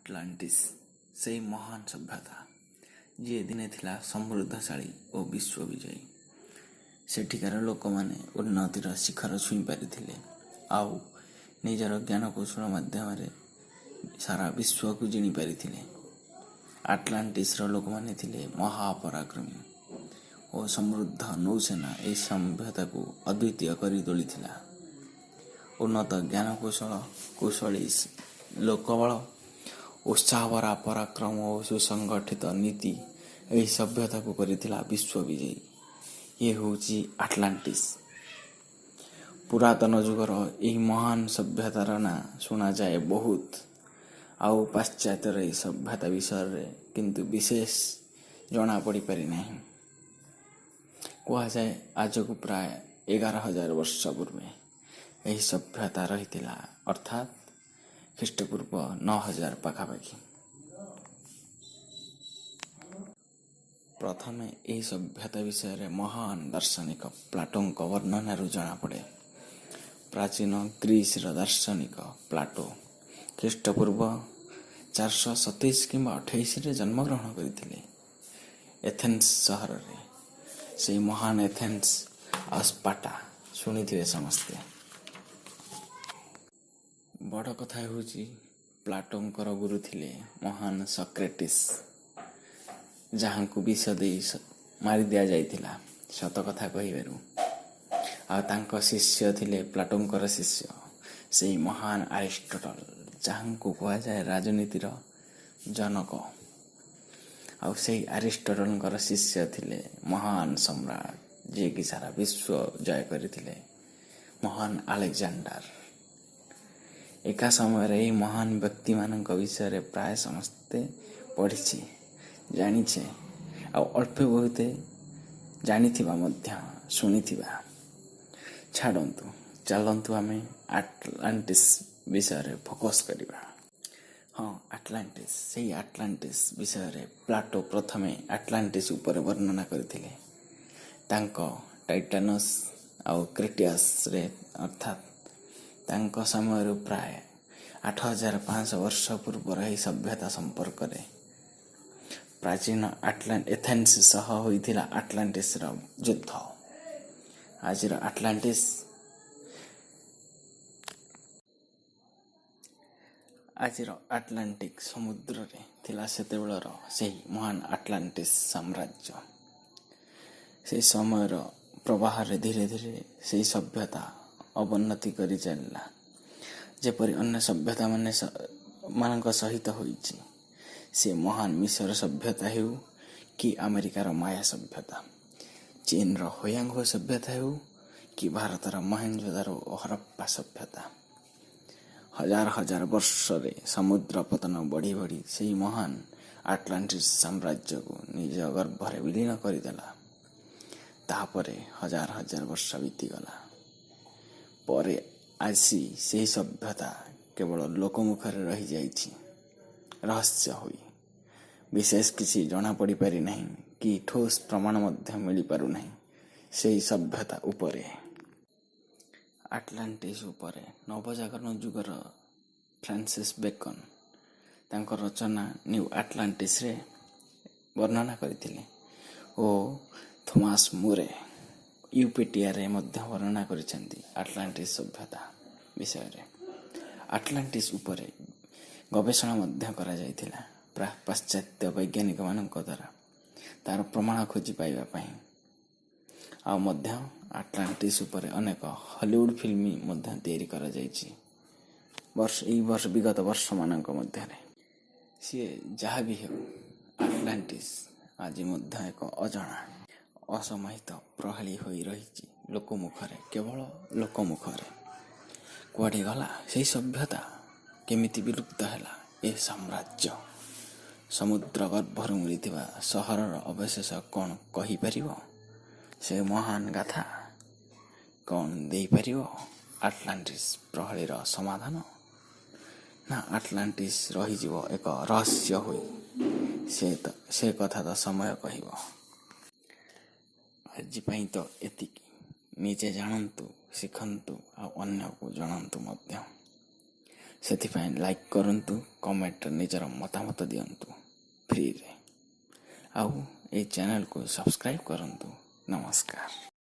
Atlantis ସେହି ମହାନ ସଭ୍ୟତା ଯିଏ ଦିନେ ଥିଲା ସମୃଦ୍ଧଶାଳୀ ଓ ବିଶ୍ୱବିଜୟୀ। ସେଠିକାର ଲୋକମାନେ ଉନ୍ନତିର ଶିଖର ଛୁଇଁ ପାରିଥିଲେ ଆଉ ନିଜର ଜ୍ଞାନକୌଶଳ ମାଧ୍ୟମରେ ସାରା ବିଶ୍ୱକୁ ଜିଣି ପାରିଥିଲେ। ଆଟଲାଣ୍ଟିସ୍ର ଲୋକମାନେ ଥିଲେ ମହାପରାକ୍ରମୀ ଓ ସମୃଦ୍ଧ ନୌସେନା ଏହି ସଭ୍ୟତାକୁ ଅଦ୍ୱିତୀୟ କରି ତୋଳିଥିଲା। ଉନ୍ନତ କୌଶଳୀ ଲୋକବଳ, ଉତ୍ସାହଭରା ପରାକ୍ରମ ଓ ସୁସଂଗଠିତ ନୀତି ଏହି ସଭ୍ୟତାକୁ କରିଥିଲା ବିଶ୍ୱବିଜୟୀ। ଇଏ ହେଉଛି ଆଟଲାଣ୍ଟିସ୍। ପୁରାତନ ଯୁଗର ଏହି ମହାନ ସଭ୍ୟତାର ନାଁ ଶୁଣାଯାଏ ବହୁତ, ଆଉ ପାଶ୍ଚାତ୍ୟର ଏହି ସଭ୍ୟତା ବିଷୟରେ କିନ୍ତୁ ବିଶେଷ ଜଣାପଡ଼ିପାରି ନାହିଁ। କୁହାଯାଏ ଆଜକୁ ପ୍ରାୟ 11,000 ବର୍ଷ ପୂର୍ବେ ଏହି ସଭ୍ୟତା ରହିଥିଲା, ଅର୍ଥାତ୍ ଖ୍ରୀଷ୍ଟପୂର୍ବ 9,000 ପାଖାପାଖି। ପ୍ରଥମେ ଏହି ସଭ୍ୟତା ବିଷୟରେ ମହାନ ଦାର୍ଶନିକ ପ୍ଲାଟୋଙ୍କ ବର୍ଣ୍ଣନାରୁ ଜଣାପଡ଼େ। ପ୍ରାଚୀନ ଗ୍ରୀସର ଦାର୍ଶନିକ ପ୍ଲାଟୋ ଖ୍ରୀଷ୍ଟପୂର୍ବ 427 କିମ୍ବା 28ରେ ଜନ୍ମଗ୍ରହଣ କରିଥିଲେ ଏଥେନ୍ସ ସହରରେ। ସେହି ମହାନ ଏଥେନ୍ସ ଆଉ ସ୍ପାର୍ଟା ଶୁଣିଥିବେ ସମସ୍ତେ। ବଡ଼ କଥା ହେଉଛି ପ୍ଲାଟୋଙ୍କର ଗୁରୁ ଥିଲେ ମହାନ ସକ୍ରେଟିସ୍, ଯାହାଙ୍କୁ ବିଷ ଦେଇ ମାରି ଦିଆଯାଇଥିଲା ସତ କଥା କହିବାରୁ। ଆଉ ତାଙ୍କ ଶିଷ୍ୟ ଥିଲେ ପ୍ଲାଟୋଙ୍କର ଶିଷ୍ୟ ସେହି ମହାନ ଆରିଷ୍ଟଟଲ, ଯାହାଙ୍କୁ କୁହାଯାଏ ରାଜନୀତିର ଜନକ। ଆଉ ସେହି ଆରିଷ୍ଟଟଲଙ୍କର ଶିଷ୍ୟ ଥିଲେ ମହାନ ସମ୍ରାଟ, ଯିଏକି ସାରା ବିଶ୍ୱ ଜୟ କରିଥିଲେ, ମହାନ ଆଲେକ୍ଜାଣ୍ଡାର। ଏକା ସମୟରେ ଏହି ମହାନ ବ୍ୟକ୍ତିମାନଙ୍କ ବିଷୟରେ ପ୍ରାୟ ସମସ୍ତେ ପଢ଼ିଛେ, ଜାଣିଛେ, ଆଉ ଅଳ୍ପ ବହୁତ ଜାଣିଥିବା ମଧ୍ୟ ଶୁଣିଥିବା। ଛାଡ଼ନ୍ତୁ, ଚାଲନ୍ତୁ ଆମେ ଆଟଲାଣ୍ଟିସ୍ ବିଷୟରେ ଫୋକସ୍ କରିବା। ହଁ, ଆଟଲାଣ୍ଟିସ୍। ସେହି ଆଟଲାଣ୍ଟିସ୍ ବିଷୟରେ ପ୍ଲାଟୋ ପ୍ରଥମେ ଆଟଲାଣ୍ଟିସ୍ ଉପରେ ବର୍ଣ୍ଣନା କରିଥିଲେ। ତାଙ୍କ ଟାଇଟାନସ୍ ଆଉ କ୍ରେଟିଆସରେ, ଅର୍ଥାତ୍ ତାଙ୍କ ସମୟରୁ ପ୍ରାୟ 8,500 ବର୍ଷ ପୂର୍ବର ଏହି ସଭ୍ୟତା ସମ୍ପର୍କରେ। ପ୍ରାଚୀନ ଏଥେନ୍ସ ସହ ହୋଇଥିଲା ଆଟଲାଣ୍ଟିସ୍ର ଯୁଦ୍ଧ। ଆଜିର ଆଟଲାଣ୍ଟିକ୍ ସମୁଦ୍ରରେ ଥିଲା ସେତେବେଳର ସେହି ମହାନ ଆଟଲାଣ୍ଟିସ୍ ସାମ୍ରାଜ୍ୟ। ସେହି ସମୟର ପ୍ରବାହରେ ଧୀରେ ଧୀରେ ସେହି ସଭ୍ୟତା ଅବନତି କରି ଚାଲିଲା, ଯେପରି ଅନ୍ୟ ସଭ୍ୟତା ମାନଙ୍କ ସହିତ ହୋଇଛି। ସେ ମହାନ ମିଶର ସଭ୍ୟତା ହେଉ କି ଆମେରିକାର ମାୟା ସଭ୍ୟତା, ଚୀନର ହୋୟାଙ୍ଗ ହୋ ସଭ୍ୟତା ହେଉ କି ଭାରତର ମହେଞ୍ଜୋଦାରୋ ଓ ହରପ୍ପା ସଭ୍ୟତା, ହଜାର ହଜାର ବର୍ଷରେ ସମୁଦ୍ର ପତନ ବଢ଼ି ବଢ଼ି ସେହି ମହାନ ଆଟଲାଣ୍ଟିସ୍ ସାମ୍ରାଜ୍ୟକୁ ନିଜ ଗର୍ଭରେ ବିଲୀନ କରିଦେଲା। ତାହାପରେ ହଜାର ହଜାର ବର୍ଷ ବିତିଗଲା ପରେ ଆସି ସେହି ସଭ୍ୟତା କେବଳ ଲୋକମୁଖରେ ରହିଯାଇଛି ରହସ୍ୟ ହୋଇ। ବିଶେଷ କିଛି ଜଣାପଡ଼ିପାରି ନାହିଁ କି ଠୋସ୍ ପ୍ରମାଣ ମଧ୍ୟ ମିଳିପାରୁନାହିଁ ସେହି ସଭ୍ୟତା ଉପରେ। ଆଟଲାଣ୍ଟିସ୍ ଉପରେ ନବଜାଗରଣ ଯୁଗର ଫ୍ରାନ୍ସିସ୍ ବେକନ୍ ତାଙ୍କ ରଚନା ନ୍ୟୁ ଆଟଲାଣ୍ଟିସ୍ରେ ବର୍ଣ୍ଣନା କରିଥିଲେ ଓ ଥୋମାସ୍ ମୁରେ ୟୁପିଟିଆରେ ମଧ୍ୟ ବର୍ଣ୍ଣନା କରିଛନ୍ତି ଆଟଲାଣ୍ଟିସ୍ ସଭ୍ୟତା ବିଷୟରେ। ଆଟଲାଣ୍ଟିସ୍ ଉପରେ ଗବେଷଣା ମଧ୍ୟ କରାଯାଇଥିଲା ପାଶ୍ଚାତ୍ୟ ବୈଜ୍ଞାନିକମାନଙ୍କ ଦ୍ୱାରା ତା'ର ପ୍ରମାଣ ଖୋଜି ପାଇବା ପାଇଁ। ଆଉ ମଧ୍ୟ ଆଟଲାଣ୍ଟିସ୍ ଉପରେ ଅନେକ ହଲିଉଡ଼ ଫିଲ୍ମ ମଧ୍ୟ ତିଆରି କରାଯାଇଛି ବିଗତ ବର୍ଷମାନଙ୍କ ମଧ୍ୟରେ। ସିଏ ଯାହା ବି ହେଉ, ଆଟଲାଣ୍ଟିସ୍ ଆଜି ମଧ୍ୟ ଏକ ଅଜଣା ଅସମାହିତ ପ୍ରଣାଳୀ ହୋଇ ରହିଛି ଲୋକମୁଖରେ, କେବଳ ଲୋକମୁଖରେ। କୁଆଡ଼େ ଗଲା ସେହି ସଭ୍ୟତା? କେମିତି ବିଲୁପ୍ତ ହେଲା ଏ ସାମ୍ରାଜ୍ୟ? ସମୁଦ୍ର ଗର୍ଭରୁ ମିଳିଥିବା ସହରର ଅବଶେଷ କ'ଣ କହିପାରିବ? ସେ ମହାନ ଗାଥା କ'ଣ ଦେଇପାରିବ ଆଟଲାଣ୍ଟିସ୍ ପ୍ରଣାଳୀର ସମାଧାନ? ନା ଆଟଲାଣ୍ଟିସ୍ ରହିଯିବ ଏକ ରହସ୍ୟ ହୋଇ? ସେ କଥା ତ ସମୟ କହିବ। ଆଜି ପାଇଁ ତ ଏତିକି। ନିଜେ ଜାଣନ୍ତୁ, ଶିଖନ୍ତୁ ଆଉ ଅନ୍ୟକୁ ଜଣାନ୍ତୁ ମଧ୍ୟ। ସେଥିପାଇଁ ଲାଇକ୍ କରନ୍ତୁ, କମେଣ୍ଟରେ ନିଜର ମତାମତ ଦିଅନ୍ତୁ ଫ୍ରିରେ। ଆଉ ଏଇ ଚ୍ୟାନେଲକୁ ସବସ୍କ୍ରାଇବ୍ କରନ୍ତୁ। ନମସ୍କାର।